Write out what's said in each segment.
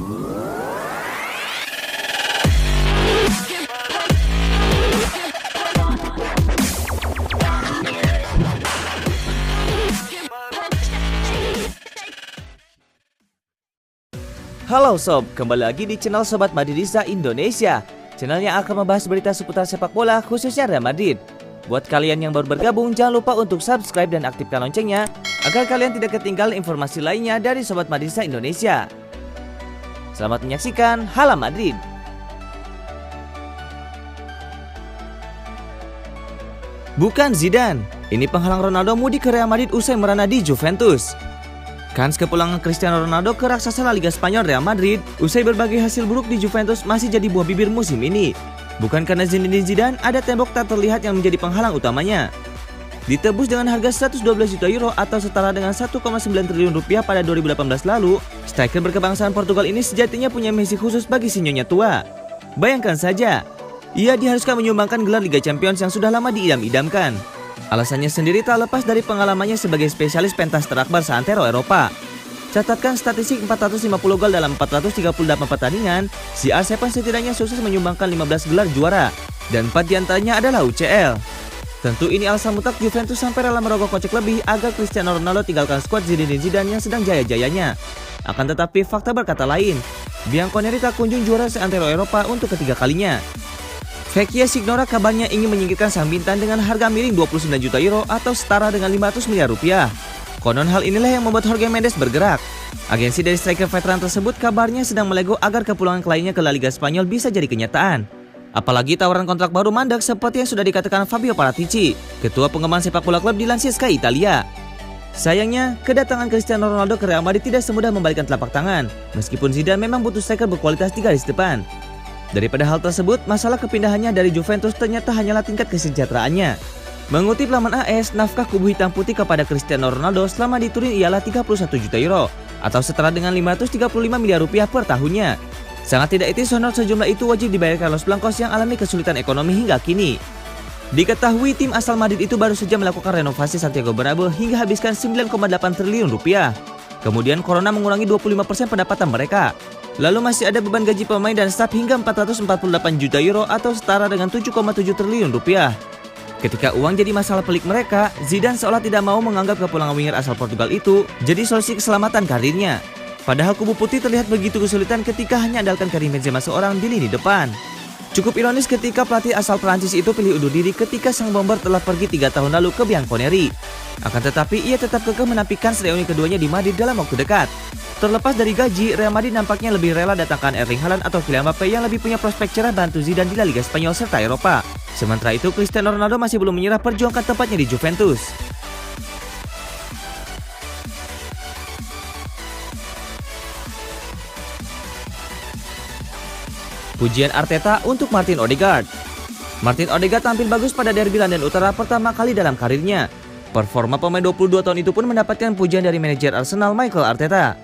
Halo sob, kembali lagi di channel Sobat Madridista Indonesia. Channel yang akan membahas berita seputar sepak bola khususnya Real Madrid. Buat kalian yang baru bergabung, jangan lupa untuk subscribe dan aktifkan loncengnya agar kalian tidak ketinggalan informasi lainnya dari Sobat Madridista Indonesia. Selamat menyaksikan Hala Madrid. Bukan Zidane, ini penghalang Ronaldo mudik ke Real Madrid usai merana di Juventus. Kans kepulangan Cristiano Ronaldo ke raksasa La Liga Spanyol Real Madrid usai berbagai hasil buruk di Juventus masih jadi buah bibir musim ini. Bukan karena Zinedine Zidane, ada tembok tak terlihat yang menjadi penghalang utamanya. Ditebus dengan harga 112 juta euro atau setara dengan 1,9 triliun rupiah pada 2018 lalu, striker berkebangsaan Portugal ini sejatinya punya misi khusus bagi si nyonya tua. Bayangkan saja, ia diharuskan menyumbangkan gelar Liga Champions yang sudah lama diidam-idamkan. Alasannya sendiri tak lepas dari pengalamannya sebagai spesialis pentas terakbar seantero Eropa. Catatkan statistik 450 gol dalam 438 pertandingan, si R7 setidaknya sukses menyumbangkan 15 gelar juara, dan 4 diantaranya adalah UCL. Tentu ini alasan mutlak Juventus sampai rela merogoh kocek lebih agar Cristiano Ronaldo tinggalkan skuad Zinedine Zidane yang sedang jaya-jayanya. Akan tetapi fakta berkata lain, Bianconeri tak kunjung juara seantero Eropa untuk ketiga kalinya. Vecchia Signora kabarnya ingin menyingkirkan sang bintang dengan harga miring 29 juta euro atau setara dengan 500 miliar rupiah. Konon hal inilah yang membuat Jorge Mendes bergerak. Agensi dari striker veteran tersebut kabarnya sedang melego agar kepulangan kliennya ke La Liga Spanyol bisa jadi kenyataan. Apalagi tawaran kontrak baru mandek seperti yang sudah dikatakan Fabio Paratici, ketua pengembangan sepak bola klub di Lancia Sky Italia. Sayangnya, kedatangan Cristiano Ronaldo ke Real Madrid tidak semudah membalikan telapak tangan, meskipun Zidane memang butuh striker berkualitas di garis depan. Daripada hal tersebut, masalah kepindahannya dari Juventus ternyata hanyalah tingkat kesejahteraannya. Mengutip laman AS, nafkah kubu hitam putih kepada Cristiano Ronaldo selama di Turin ialah 31 juta euro atau setara dengan 535 miliar rupiah per tahunnya. Sangat tidak etis honor sejumlah itu wajib dibayarkan Los Blancos yang alami kesulitan ekonomi hingga kini. Diketahui tim asal Madrid itu baru saja melakukan renovasi Santiago Bernabeu hingga habiskan 9,8 triliun rupiah. Kemudian Corona mengurangi 25% pendapatan mereka. Lalu masih ada beban gaji pemain dan staf hingga 448 juta euro atau setara dengan 7,7 triliun rupiah. Ketika uang jadi masalah pelik mereka, Zidane seolah tidak mau menganggap kepulangan winger asal Portugal itu jadi solusi keselamatan karirnya. Padahal kubu putih terlihat begitu kesulitan ketika hanya andalkan Karim Benzema seorang di lini depan. Cukup ironis ketika pelatih asal Prancis itu pilih undur diri ketika sang bomber telah pergi 3 tahun lalu ke Bianconeri. Akan tetapi ia tetap kekeh menampilkan reuni keduanya di Madrid dalam waktu dekat. Terlepas dari gaji, Real Madrid nampaknya lebih rela datangkan Erling Haaland atau Kylian Mbappe yang lebih punya prospek cerah bantu Zidane di La Liga Spanyol serta Eropa. Sementara itu, Cristiano Ronaldo masih belum menyerah perjuangkan tempatnya di Juventus. Pujian Arteta untuk Martin Odegaard. Martin Odegaard tampil bagus pada derby London Utara pertama kali dalam karirnya. Performa pemain 22 tahun itu pun mendapatkan pujian dari manajer Arsenal Mikel Arteta.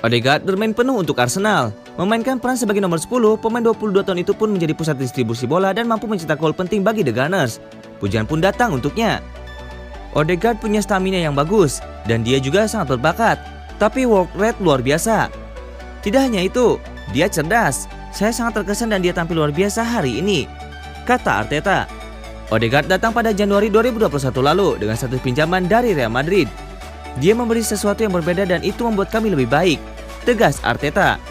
Odegaard bermain penuh untuk Arsenal, memainkan peran sebagai nomor 10. Pemain 22 tahun itu pun menjadi pusat distribusi bola dan mampu mencetak gol penting bagi The Gunners. Pujian pun datang untuknya. Odegaard punya stamina yang bagus dan dia juga sangat berbakat, tapi work rate luar biasa. Tidak hanya itu, dia cerdas. Saya sangat terkesan dan dia tampil luar biasa hari ini, kata Arteta. Odegaard datang pada Januari 2021 lalu dengan status pinjaman dari Real Madrid. Dia memberi sesuatu yang berbeda dan itu membuat kami lebih baik, tegas Arteta.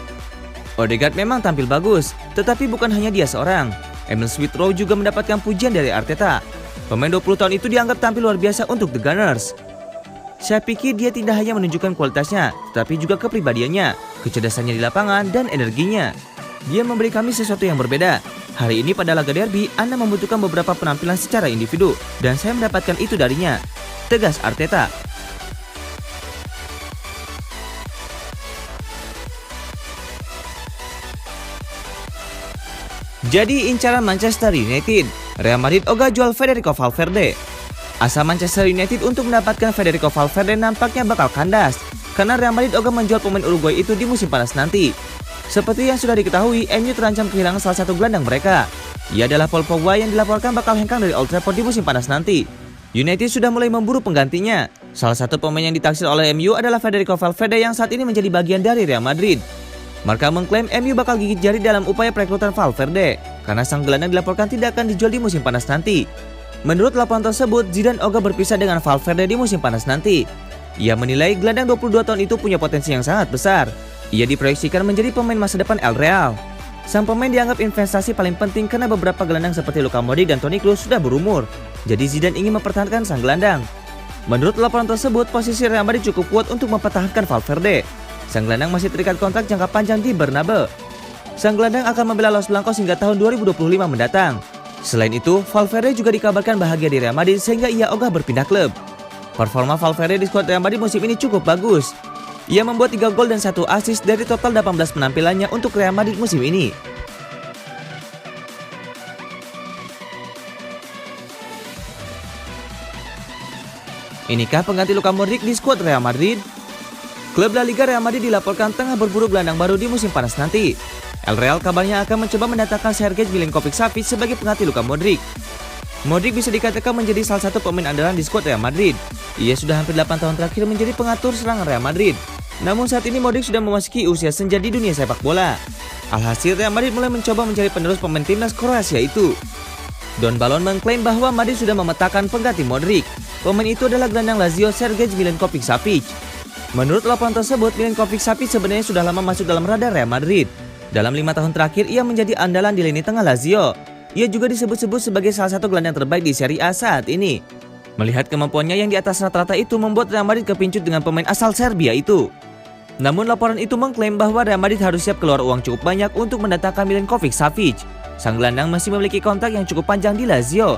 Odegaard memang tampil bagus, tetapi bukan hanya dia seorang. Emil Smith-Rowe juga mendapatkan pujian dari Arteta. Pemain 20 tahun itu dianggap tampil luar biasa untuk The Gunners. Saya pikir dia tidak hanya menunjukkan kualitasnya, tetapi juga kepribadiannya, kecerdasannya di lapangan, dan energinya. Dia memberi kami sesuatu yang berbeda. Hari ini pada laga derby, Anda membutuhkan beberapa penampilan secara individu, dan saya mendapatkan itu darinya, tegas Arteta. Jadi incaran Manchester United, Real Madrid ogah jual Federico Valverde. Asa Manchester United untuk mendapatkan Federico Valverde nampaknya bakal kandas, karena Real Madrid ogah menjual pemain Uruguay itu di musim panas nanti. Seperti yang sudah diketahui, MU terancam kehilangan salah satu gelandang mereka. Ia adalah Paul Pogba yang dilaporkan bakal hengkang dari Old Trafford di musim panas nanti. United sudah mulai memburu penggantinya. Salah satu pemain yang ditaksir oleh MU adalah Federico Valverde yang saat ini menjadi bagian dari Real Madrid. Marca mengklaim MU bakal gigit jari dalam upaya perekrutan Valverde karena sang gelandang dilaporkan tidak akan dijual di musim panas nanti. Menurut laporan tersebut, Zidane ogah berpisah dengan Valverde di musim panas nanti. Ia menilai gelandang 22 tahun itu punya potensi yang sangat besar. Ia diproyeksikan menjadi pemain masa depan El Real. Sang pemain dianggap investasi paling penting karena beberapa gelandang seperti Luka Modric dan Toni Kroos sudah berumur. Jadi Zidane ingin mempertahankan sang gelandang. Menurut laporan tersebut, posisi Real Madrid cukup kuat untuk mempertahankan Valverde. Sang gelandang masih terikat kontrak jangka panjang di Bernabeu. Sang gelandang akan membela Los Blancos hingga tahun 2025 mendatang. Selain itu, Valverde juga dikabarkan bahagia di Real Madrid sehingga ia ogah berpindah klub. Performa Valverde di skuad Real Madrid musim ini cukup bagus. Ia membuat 3 gol dan 1 assist dari total 18 penampilannya untuk Real Madrid musim ini. Inikah pengganti Luka Modric di skuad Real Madrid? Klub La Liga Real Madrid dilaporkan tengah berburu gelandang baru di musim panas nanti. El Real kabarnya akan mencoba mendatangkan Sergej Milinkovic-Savic sebagai pengganti Luka Modric. Modric bisa dikatakan menjadi salah satu pemain andalan di skuad Real Madrid. Ia sudah hampir 8 tahun terakhir menjadi pengatur serangan Real Madrid. Namun saat ini Modric sudah memasuki usia senja di dunia sepak bola. Alhasil Real Madrid mulai mencoba mencari penerus pemain timnas Kroasia itu. Don Balon mengklaim bahwa Madrid sudah memetakan pengganti Modric. Pemain itu adalah gelandang Lazio Sergej Milinkovic-Savic. Menurut laporan tersebut, Milinkovic-Savic sebenarnya sudah lama masuk dalam radar Real Madrid. Dalam 5 tahun terakhir, ia menjadi andalan di lini tengah Lazio. Ia juga disebut-sebut sebagai salah satu gelandang terbaik di Serie A saat ini. Melihat kemampuannya yang di atas rata-rata itu membuat Real Madrid kepincut dengan pemain asal Serbia itu. Namun laporan itu mengklaim bahwa Real Madrid harus siap keluar uang cukup banyak untuk mendatangkan Milinkovic-Savic. Sang gelandang masih memiliki kontrak yang cukup panjang di Lazio.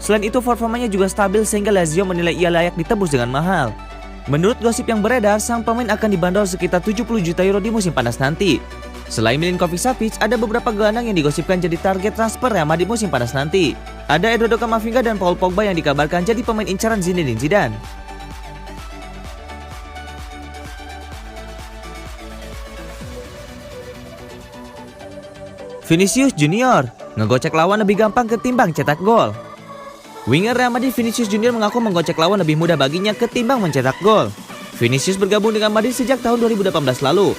Selain itu, performanya juga stabil sehingga Lazio menilai ia layak ditebus dengan mahal. Menurut gosip yang beredar, sang pemain akan dibanderol sekitar 70 juta euro di musim panas nanti. Selain Milinkovic-Savic, ada beberapa gelandang yang digosipkan jadi target transfer Real Madrid musim panas nanti. Ada Eduardo Camavinga dan Paul Pogba yang dikabarkan jadi pemain incaran Zinedine Zidane. Vinicius Junior ngegocek lawan lebih gampang ketimbang cetak gol. Winger Real Madrid Vinicius Junior mengaku menggocek lawan lebih mudah baginya ketimbang mencetak gol. Vinicius bergabung dengan Madrid sejak tahun 2018 lalu.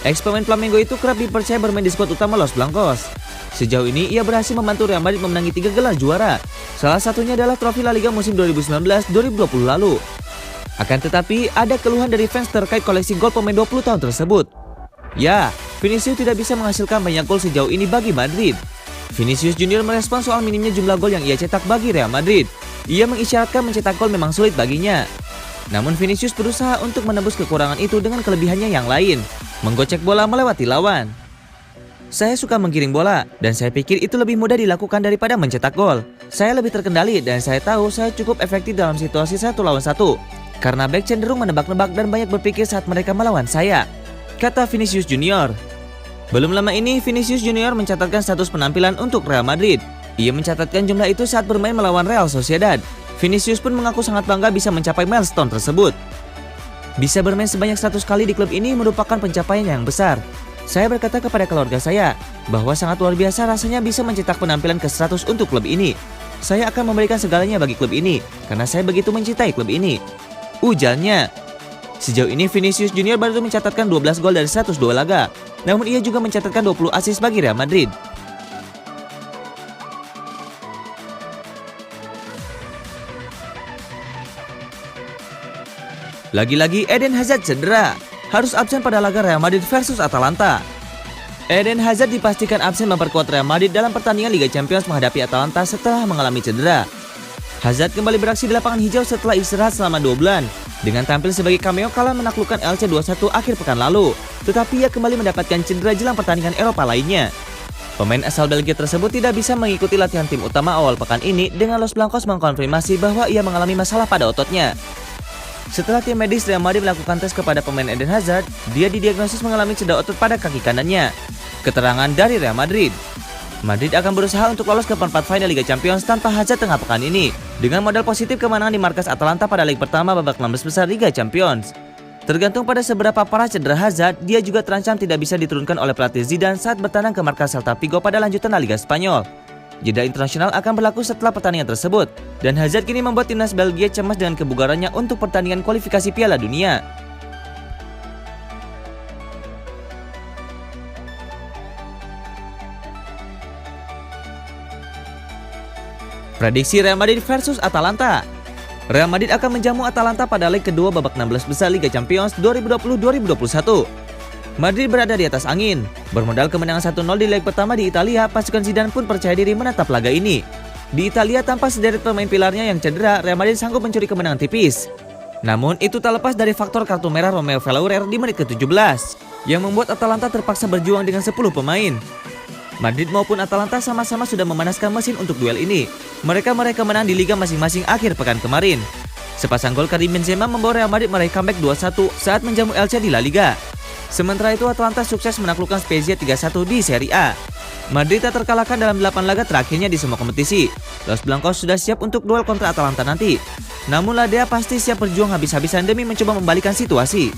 Ex-pemain Flamengo itu kerap dipercaya bermain di skuad utama Los Blancos. Sejauh ini ia berhasil membantu Real Madrid memenangi 3 gelar juara. Salah satunya adalah trofi La Liga musim 2019-2020 lalu. Akan tetapi ada keluhan dari fans terkait koleksi gol pemain 20 tahun tersebut. Ya, Vinicius tidak bisa menghasilkan banyak gol sejauh ini bagi Madrid. Vinicius Junior merespon soal minimnya jumlah gol yang ia cetak bagi Real Madrid. Ia mengisyaratkan mencetak gol memang sulit baginya. Namun Vinicius berusaha untuk menembus kekurangan itu dengan kelebihannya yang lain, menggocek bola melewati lawan. Saya suka menggiring bola dan saya pikir itu lebih mudah dilakukan daripada mencetak gol. Saya lebih terkendali dan saya tahu saya cukup efektif dalam situasi 1 lawan 1. Karena back cenderung menebak-nebak dan banyak berpikir saat mereka melawan saya, kata Vinicius Junior. Belum lama ini, Vinicius Junior mencatatkan status penampilan untuk Real Madrid. Ia mencatatkan jumlah itu saat bermain melawan Real Sociedad. Vinicius pun mengaku sangat bangga bisa mencapai milestone tersebut. Bisa bermain sebanyak 100 kali di klub ini merupakan pencapaian yang besar. Saya berkata kepada keluarga saya bahwa sangat luar biasa rasanya bisa mencetak penampilan ke-100 untuk klub ini. Saya akan memberikan segalanya bagi klub ini karena saya begitu mencintai klub ini, ujarnya. Sejauh ini Vinicius Junior baru mencatatkan 12 gol dari 102 laga. Namun ia juga mencatatkan 20 assist bagi Real Madrid. Lagi-lagi Eden Hazard cedera, harus absen pada laga Real Madrid versus Atalanta. Eden Hazard dipastikan absen memperkuat Real Madrid dalam pertandingan Liga Champions menghadapi Atalanta setelah mengalami cedera. Hazard kembali beraksi di lapangan hijau setelah istirahat selama 2 bulan. Dengan tampil sebagai cameo kala menaklukkan Elche 2-1 akhir pekan lalu. Tetapi ia kembali mendapatkan cedera jelang pertandingan Eropa lainnya. Pemain asal Belgia tersebut tidak bisa mengikuti latihan tim utama awal pekan ini dengan Los Blancos mengkonfirmasi bahwa ia mengalami masalah pada ototnya. Setelah tim medis Real Madrid melakukan tes kepada pemain Eden Hazard, dia didiagnosis mengalami cedera otot pada kaki kanannya. Keterangan dari Real Madrid. Madrid akan berusaha untuk lolos ke perempat final Liga Champions tanpa Hazard tengah pekan ini, dengan modal positif kemenangan di markas Atalanta pada leg pertama babak 16 besar Liga Champions. Tergantung pada seberapa parah cedera Hazard, dia juga terancam tidak bisa diturunkan oleh pelatih Zidane saat bertandang ke markas Celta Vigo pada lanjutan La Liga Spanyol. Jeda internasional akan berlaku setelah pertandingan tersebut, dan Hazard kini membuat timnas Belgia cemas dengan kebugarannya untuk pertandingan kualifikasi Piala Dunia. Prediksi Real Madrid versus Atalanta. Real Madrid akan menjamu Atalanta pada leg kedua babak 16 besar Liga Champions 2020-2021. Madrid berada di atas angin. Bermodal kemenangan 1-0 di leg pertama di Italia, pasukan Zidane pun percaya diri menatap laga ini. Di Italia tanpa sederet pemain pilarnya yang cedera, Real Madrid sanggup mencuri kemenangan tipis. Namun itu tak lepas dari faktor kartu merah Romeo Valauer di menit ke-17 yang membuat Atalanta terpaksa berjuang dengan 10 pemain. Madrid maupun Atalanta sama-sama sudah memanaskan mesin untuk duel ini. Mereka menang di liga masing-masing akhir pekan kemarin. Sepasang gol Karim Benzema membawa Real Madrid meraih comeback 2-1 saat menjamu Elche di La Liga. Sementara itu Atalanta sukses menaklukkan Spezia 3-1 di Serie A. Madrid tak terkalahkan dalam 8 laga terakhirnya di semua kompetisi. Los Blancos sudah siap untuk duel kontra Atalanta nanti. Namun La Dea pasti siap berjuang habis-habisan demi mencoba membalikan situasi.